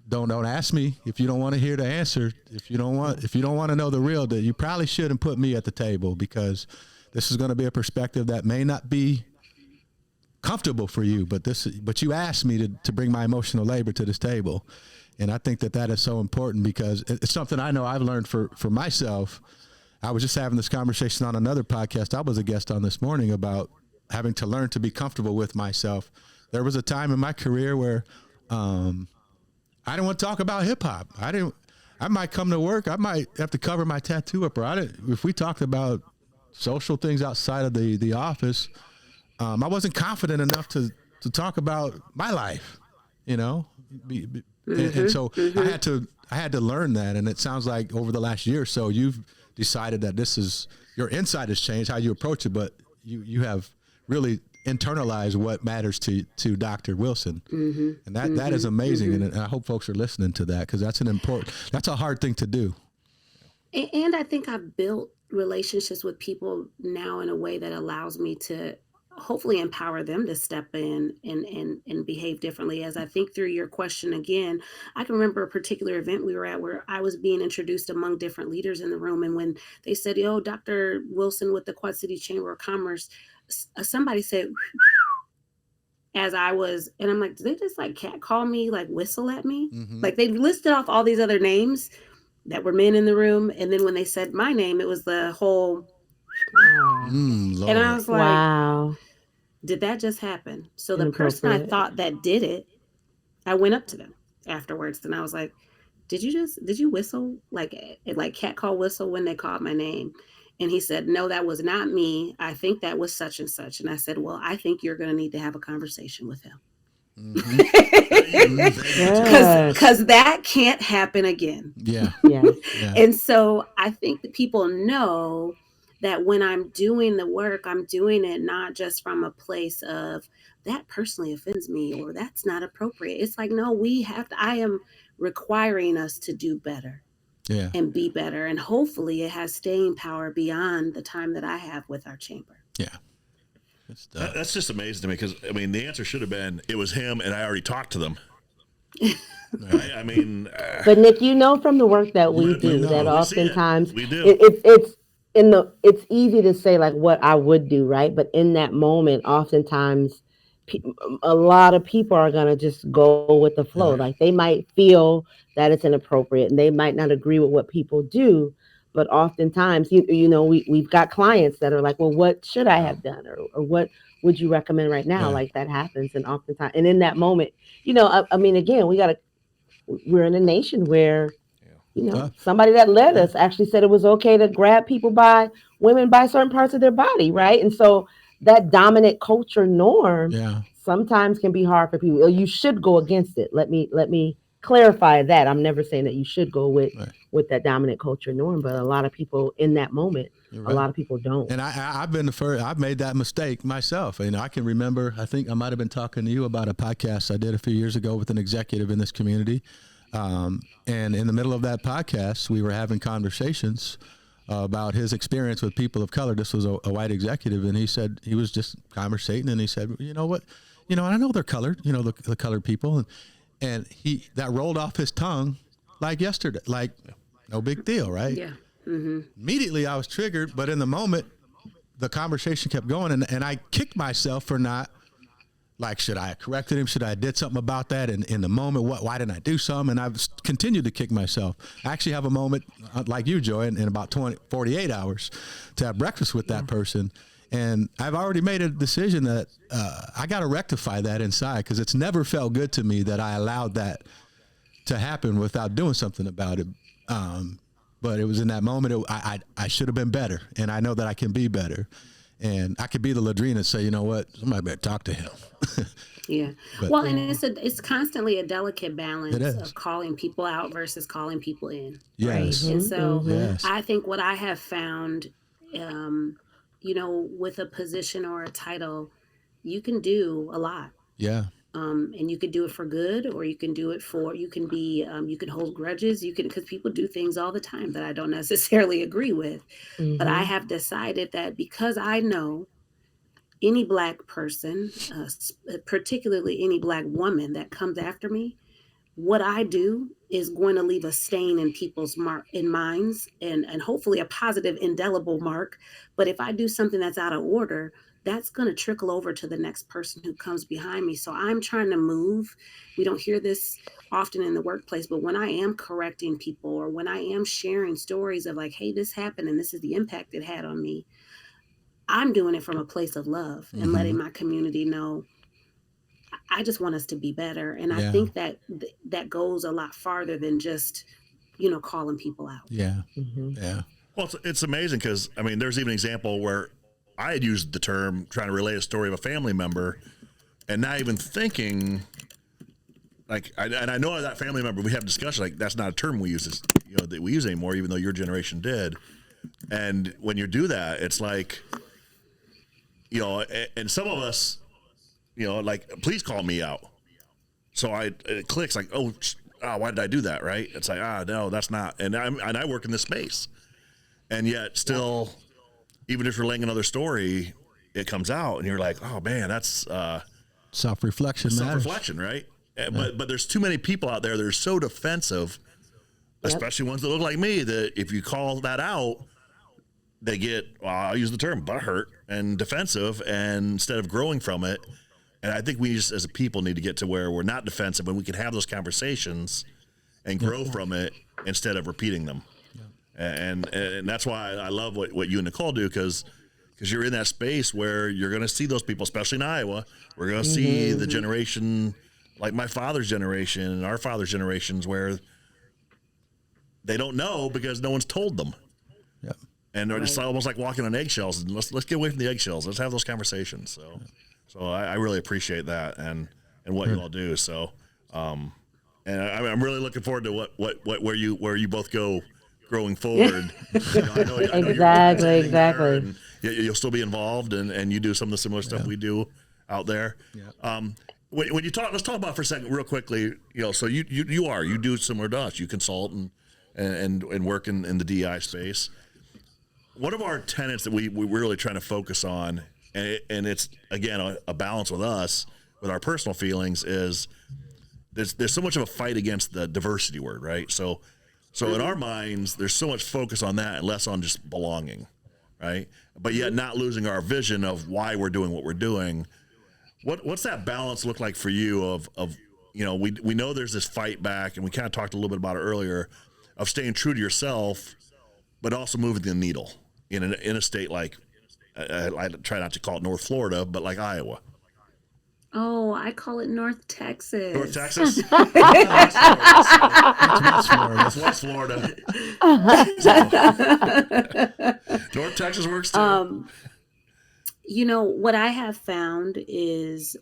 don't ask me if you don't want to hear the answer. If you don't want to know the real deal, you probably shouldn't put me at the table, because this is going to be a perspective that may not be comfortable for you, but you asked me to bring my emotional labor to this table. And I think that is so important, because it's something I know I've learned for myself. I was just having this conversation on another podcast I was a guest on this morning about having to learn to be comfortable with myself. There was a time in my career where I didn't want to talk about hip hop. I might come to work, I might have to cover my tattoo up, or if we talked about social things outside of the office, I wasn't confident enough to talk about my life, and so I had to learn that. And it sounds like over the last year or so, you've decided that your insight has changed, how you approach it, but you have really internalized what matters to Dr. Wilson. And that is amazing. And I hope folks are listening to that, because that's a hard thing to do. And I think I've built relationships with people now in a way that allows me to hopefully empower them to step in and behave differently. As I think through your question again, I can remember a particular event we were at where I was being introduced among different leaders in the room. And when they said, "Yo, Dr. Wilson with the Quad City Chamber of Commerce," somebody said, as I was, and I'm like, did they just like cat call me, like whistle at me? Like they listed off all these other names that were men in the room. And then when they said my name, it was the whole, and I was like, Wow. did that just happen? So the person I thought that did it, I went up to them afterwards and I was like, did you whistle like cat call whistle when they called my name? And he said, no, that was not me. I think that was such and such. And I said, well, I think you're going to need to have a conversation with him. Because that can't happen again. Yeah. And so I think that people know that when I'm doing the work, I'm doing it not just from a place of that personally offends me or that's not appropriate. It's like, no, I am requiring us to do better and be better. And hopefully it has staying power beyond the time that I have with our chamber. Yeah. That's just amazing to me because, I mean, the answer should have been, it was him and I already talked to them. I mean. But Nick, from the work that we do that oftentimes we do. It's easy to say like what I would do, right? But in that moment, oftentimes a lot of people are going to just go with the flow. Like they might feel that it's inappropriate and they might not agree with what people do. But oftentimes, we've got clients that are like, well, what should I have done? Or what would you recommend right now? Like that happens. And oftentimes, and in that moment, I mean, again, we're in a nation where, somebody that led us actually said it was okay to grab women by certain parts of their body. Right. And so that dominant culture norm sometimes can be hard for people. You should go against it. Let me clarify that. I'm never saying that you should go with that dominant culture norm, but a lot of people in that moment, a lot of people don't. And I've been the first. I've made that mistake myself. I can remember. I think I might have been talking to you about a podcast I did a few years ago with an executive in this community. And in the middle of that podcast, we were having conversations about his experience with people of color. This was a white executive, and he said he was just conversating, and he said, "You know what? I know they're colored. The colored people." And that rolled off his tongue like yesterday, like no big deal, right? Yeah. Mm-hmm. Immediately I was triggered, but in the moment, the conversation kept going, and I kicked myself for not, like, should I have corrected him? Should I have did something about that? And in the moment, why didn't I do something? And I've continued to kick myself. I actually have a moment like you, Joy, in about 48 hours to have breakfast with that person. And I've already made a decision that I got to rectify that inside because it's never felt good to me that I allowed that to happen without doing something about it. But it was in that moment, I should have been better. And I know that I can be better. And I could be the LaDrina and say, you know what, somebody better talk to him. Yeah. Well, and it's constantly a delicate balance of calling people out versus calling people in. Yes. Right? And so I think what I have found, with a position or a title, you can do a lot. Yeah. And you can do it for good, or you can do it you can hold grudges. Because people do things all the time that I don't necessarily agree with. Mm-hmm. But I have decided that because I know any Black person, particularly any Black woman that comes after me, what I do is going to leave a stain in people's minds and hopefully a positive, indelible mark. But if I do something that's out of order, that's going to trickle over to the next person who comes behind me. So I'm trying to move. We don't hear this often in the workplace, but when I am correcting people or when I am sharing stories of like, hey, this happened and this is the impact it had on me, I'm doing it from a place of love and letting my community know I just want us to be better. And I think that that goes a lot farther than just, calling people out. Yeah. Mm-hmm. Yeah. Well, it's amazing because, there's even an example where I had used the term trying to relay a story of a family member and not even thinking, and I know that family member, we have discussion, like, that's not a term we use, that we use anymore, even though your generation did. And when you do that, it's like, and some of us, please call me out. So it clicks like, why did I do that? Right. It's like, no, that's not. And I work in this space, and yet still, even if you're laying another story, it comes out, and you're like, oh man, that's Self-reflection matters. self-reflection, right? But there's too many people out there that are so defensive, especially ones that look like me, that if you call that out, they get, I'll use the term, butthurt and defensive, and instead of growing from it. And I think we just, as a people, need to get to where we're not defensive and we can have those conversations and grow from it instead of repeating them. And that's why I love what you and Nicole do, because you're in that space where you're going to see those people, especially in Iowa. We're going to see the generation, like my father's generation and our father's generations, where they don't know because no one's told them. Yep. And it's almost like walking on eggshells. And let's get away from the eggshells. Let's have those conversations. So I really appreciate that and what you all do. So, and I'm really looking forward to where you both go growing forward. I know Exactly. You'll still be involved, and you do some of the similar stuff we do out there. Yeah. When you talk, let's talk about for a second, real quickly. So you do similar to us. You consult and work in the DEI space. One of our tenets that we're really trying to focus on, and it's again a balance with us, with our personal feelings, is there's so much of a fight against the diversity word, right? So in our minds, there's so much focus on that and less on just belonging, right? But yet not losing our vision of why we're doing what we're doing. What's that balance look like for you of we know there's this fight back, and we kind of talked a little bit about it earlier, of staying true to yourself, but also moving the needle in a state like, I try not to call it North Florida, but like Iowa. Oh, I call it North Texas. North Texas? That's West Florida. North Texas works too. What I have found is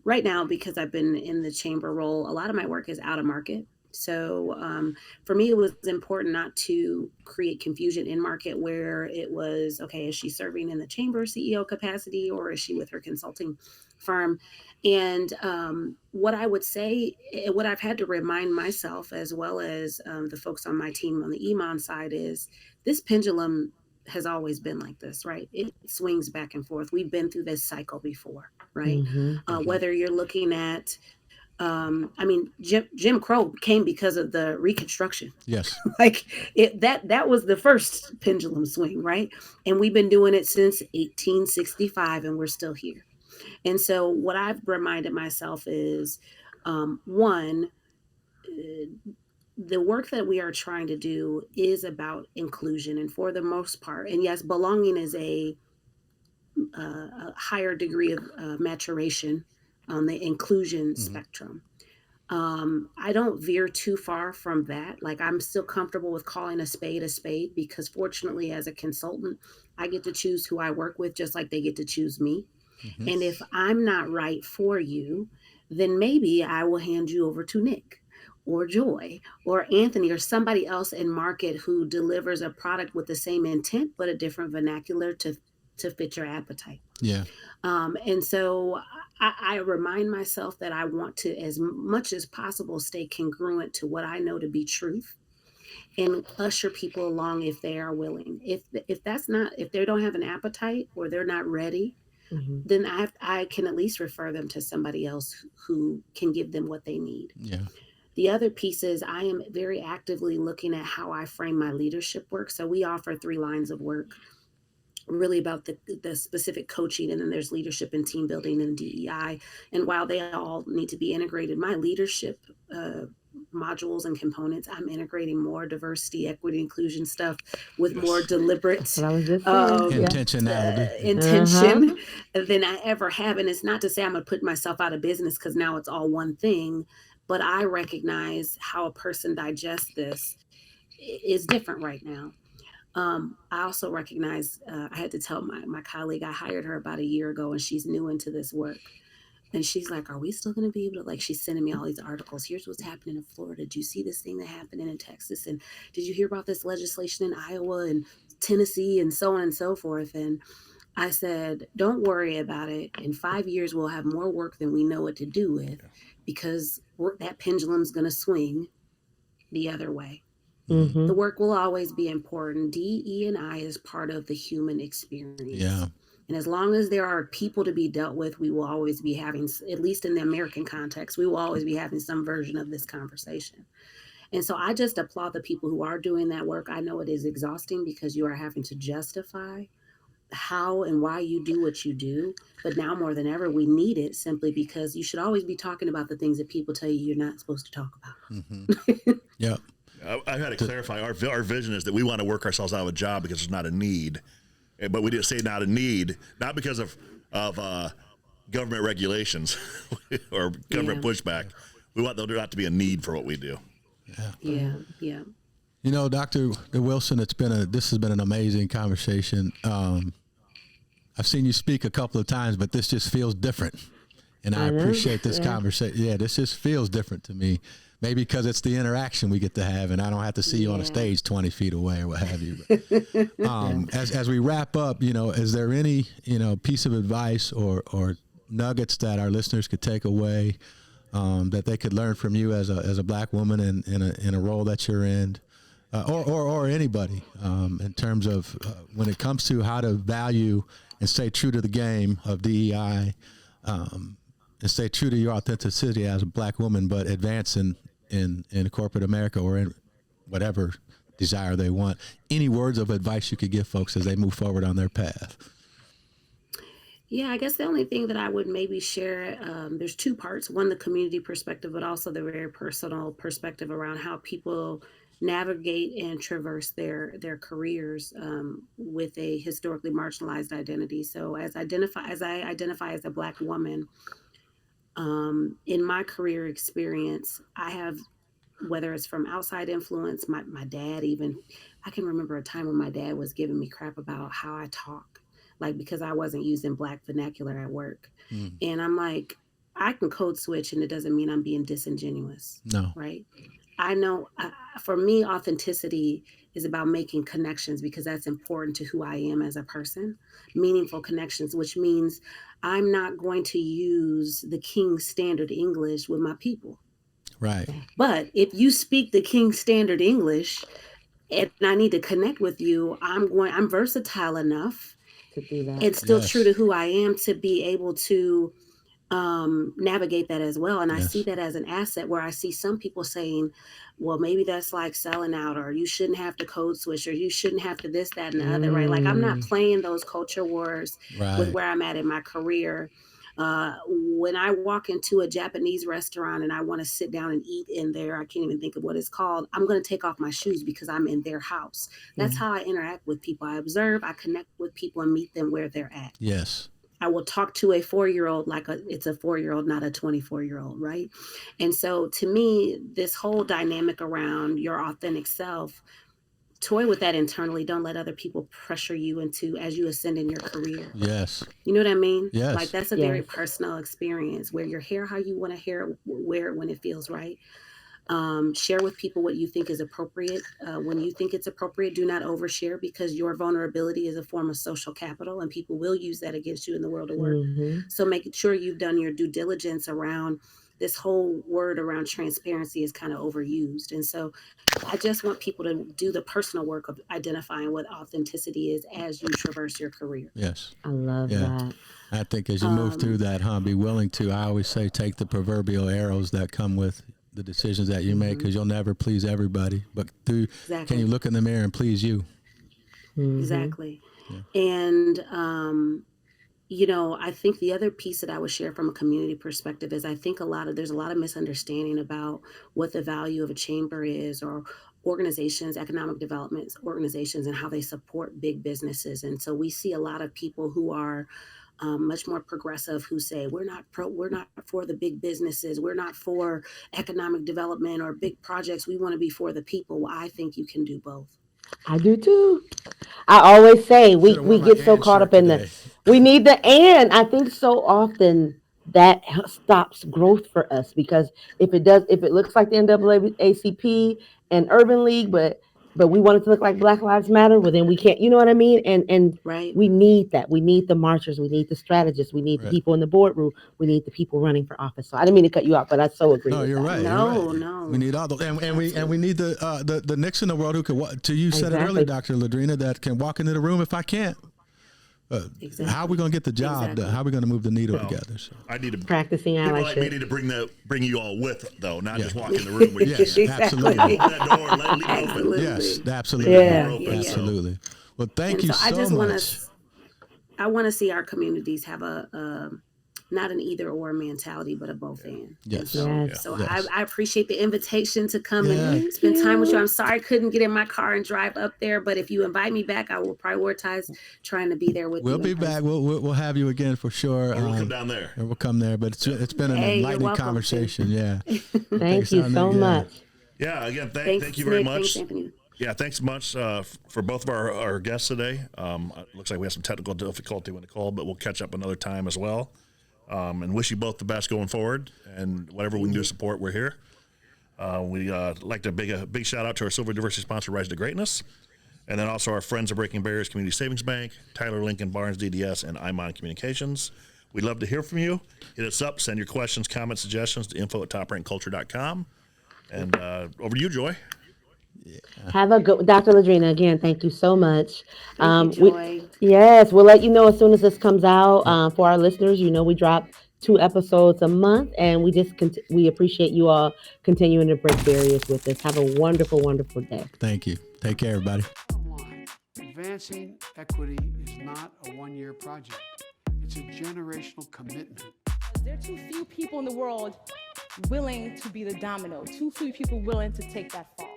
right now, because I've been in the chamber role, a lot of my work is out of market. So for me, it was important not to create confusion in market where it was, okay, is she serving in the chamber CEO capacity, or is she with her consulting firm? And what I would say, what I've had to remind myself, as well as the folks on my team on the Iman side, is this pendulum has always been like this, right? It swings back and forth. We've been through this cycle before, right? Whether you're looking at Jim Crow came because of the Reconstruction. Yes. that was the first pendulum swing, right? And we've been doing it since 1865, and we're still here. And so what I've reminded myself is, one, the work that we are trying to do is about inclusion, and for the most part, and yes, belonging is a higher degree of maturation on the inclusion spectrum. I don't veer too far from that. Like, I'm still comfortable with calling a spade, because fortunately, as a consultant, I get to choose who I work with, just like they get to choose me. And if I'm not right for you, then maybe I will hand you over to Nick or Joy or Anthony or somebody else in market who delivers a product with the same intent, but a different vernacular to fit your appetite. Yeah. And so I remind myself that I want to, as much as possible, stay congruent to what I know to be truth, and usher people along if they are willing. If they don't have an appetite or they're not ready, then I can at least refer them to somebody else who can give them what they need. Yeah. The other piece is I am very actively looking at how I frame my leadership work. So we offer 3 lines of work, really about the specific coaching, and then there's leadership and team building and DEI. And while they all need to be integrated, my leadership modules and components, I'm integrating more diversity, equity, inclusion stuff with more deliberate intentionality, intention than I ever have. And it's not to say I'm gonna put myself out of business, because now it's all one thing, but I recognize how a person digests this is different right now. I also recognize, I had to tell my colleague, I hired her about a year ago, and she's new into this work. And she's like, are we still going to be able to, she's sending me all these articles. Here's what's happening in Florida. Did you see this thing that happened in Texas? And did you hear about this legislation in Iowa and Tennessee and so on and so forth? And I said, don't worry about it. In 5 years, we'll have more work than we know what to do with, because that pendulum's going to swing the other way. Mm-hmm. The work will always be important. DE&I is part of the human experience. Yeah. And as long as there are people to be dealt with, we will always be having, at least in the American context, we will always be having some version of this conversation. And so I just applaud the people who are doing that work. I know it is exhausting because you are having to justify how and why you do what you do. But now more than ever, we need it simply because you should always be talking about the things that people tell you you're not supposed to talk about. Mm-hmm. Yeah. I had to clarify. Our vision is that we want to work ourselves out of a job because it's not a need, but we didn't say not a need, not because of government regulations or government pushback. We want there not to be a need for what we do. Yeah. You know, Dr. Wilson, this has been an amazing conversation. I've seen you speak a couple of times, but this just feels different. And I appreciate this conversation. Yeah, this just feels different to me. Maybe because it's the interaction we get to have, and I don't have to see you on a stage 20 feet away or what have you. But, as we wrap up, is there any, piece of advice or nuggets that our listeners could take away that they could learn from you as a Black woman in a role that you're in, or anybody in terms of when it comes to how to value and stay true to the game of DEI, and stay true to your authenticity as a Black woman, but advance in corporate America or in whatever desire they want. Any words of advice you could give folks as they move forward on their path? Yeah, I guess the only thing that I would maybe share, there's two parts. One, the community perspective, but also the very personal perspective around how people navigate and traverse their careers with a historically marginalized identity. So as I identify as a Black woman, in my career experience, I have, whether it's from outside influence, my dad even, I can remember a time when my dad was giving me crap about how I talk, like because I wasn't using Black vernacular at work. And I'm like, I can code switch and it doesn't mean I'm being disingenuous. No. Right? I know for me, authenticity is about making connections because that's important to who I am as a person, meaningful connections, which means I'm not going to use the King's Standard English with my people. Right. But if you speak the King's Standard English and I need to connect with you, I'm versatile enough to do that. and still true to who I am to be able to navigate that as well. And I see that as an asset where I see some people saying, well, maybe that's like selling out, or you shouldn't have to code switch, or you shouldn't have to this, that, and the other, right? Like I'm not playing those culture wars with where I'm at in my career. When I walk into a Japanese restaurant and I want to sit down and eat in there, I can't even think of what it's called. I'm going to take off my shoes because I'm in their house. That's how I interact with people. I observe, I connect with people and meet them where they're at. Yes. I will talk to a 4-year-old like it's a 4-year-old, not a 24-year-old, right? And so to me, this whole dynamic around your authentic self, toy with that internally. Don't let other people pressure you into as you ascend in your career. Yes. You know what I mean? Yes. Like that's a very personal experience. Wear your hair how you want to wear it when it feels right. Share with people what you think is appropriate. When you think it's appropriate, do not overshare because your vulnerability is a form of social capital and people will use that against you in the world of work. So making sure you've done your due diligence around this whole word around transparency is kind of overused. And so I just want people to do the personal work of identifying what authenticity is as you traverse your career. Yes. I love that. I think as you move through that, be willing to, I always say, take the proverbial arrows that come with the decisions that you make, because you'll never please everybody, but can you look in the mirror and please you? Exactly. And I think the other piece that I would share from a community perspective is I think there's a lot of misunderstanding about what the value of a chamber is, or organizations, economic development organizations, and how they support big businesses. And so we see a lot of people who are much more progressive who say we're not for the big businesses, we're not for economic development or big projects, we want to be for the people. Well, I think you can do both. I do too. I always say we get so caught up in we need the and. I think so often that stops growth for us, because if it looks like the NAACP and Urban League, but we want it to look like Black Lives Matter, well then we can't, you know what I mean? And we need that. We need the marchers, we need the strategists, we need the people in the boardroom, we need the people running for office. So I didn't mean to cut you off, but I so agree. No, with you're that. right. No. We need all those, and we need the Nicks in the world who can. You said it earlier, Dr. LaDrina, that can walk into the room if I can't. Exactly. How are we going to get the job Exactly. done? How are we going to move the needle together? So. I need to Practicing people allyship. like me need to bring you all with though, not just walk in the room with you. Yes, absolutely. Open that door, leave it open. Absolutely. Yes, absolutely. Yeah. Absolutely. Well, thank And you so I so just want much. to, I want to see our communities have not an either or mentality, but a both and. Yes. And so, Yes. so Yes. I appreciate the invitation to come Yeah. and spend time with you. I'm sorry I couldn't get in my car and drive up there, but if you invite me back, I will prioritize trying to be there with We'll you. be in back. person. We'll have you again for sure. Or we'll come down there. And we'll come there. But it's been an Hey, you're enlightening welcome, conversation. Yeah. Thank you so much. Yeah, again, Thanks, thank you very Nick. much. Thanks, Anthony. Yeah, thanks much for both of our guests today. It looks like we have some technical difficulty with Nicole, but we'll catch up another time as well. And wish you both the best going forward. And whatever we can do to support, we're here. We'd like to a big shout out to our Silver Diversity sponsor, Rise to Greatness. And then also our friends at Breaking Barriers Community Savings Bank, Tyler Lincoln Barnes DDS, and Iman Communications. We'd love to hear from you. Hit us up. Send your questions, comments, suggestions to info@toprankculture.com. And over to you, Joy. Have a good, Dr. LaDrina, again, thank you so much. Thank you, Joy. Yes, we'll let you know as soon as this comes out. For our listeners, you know, we drop 2 episodes a month, and we just we appreciate you all continuing to break barriers with us. Have a wonderful, wonderful day. Thank you. Take care, everybody. Bottom line, advancing equity is not a one-year project. It's a generational commitment. There are too few people in the world willing to be the domino, too few people willing to take that fall.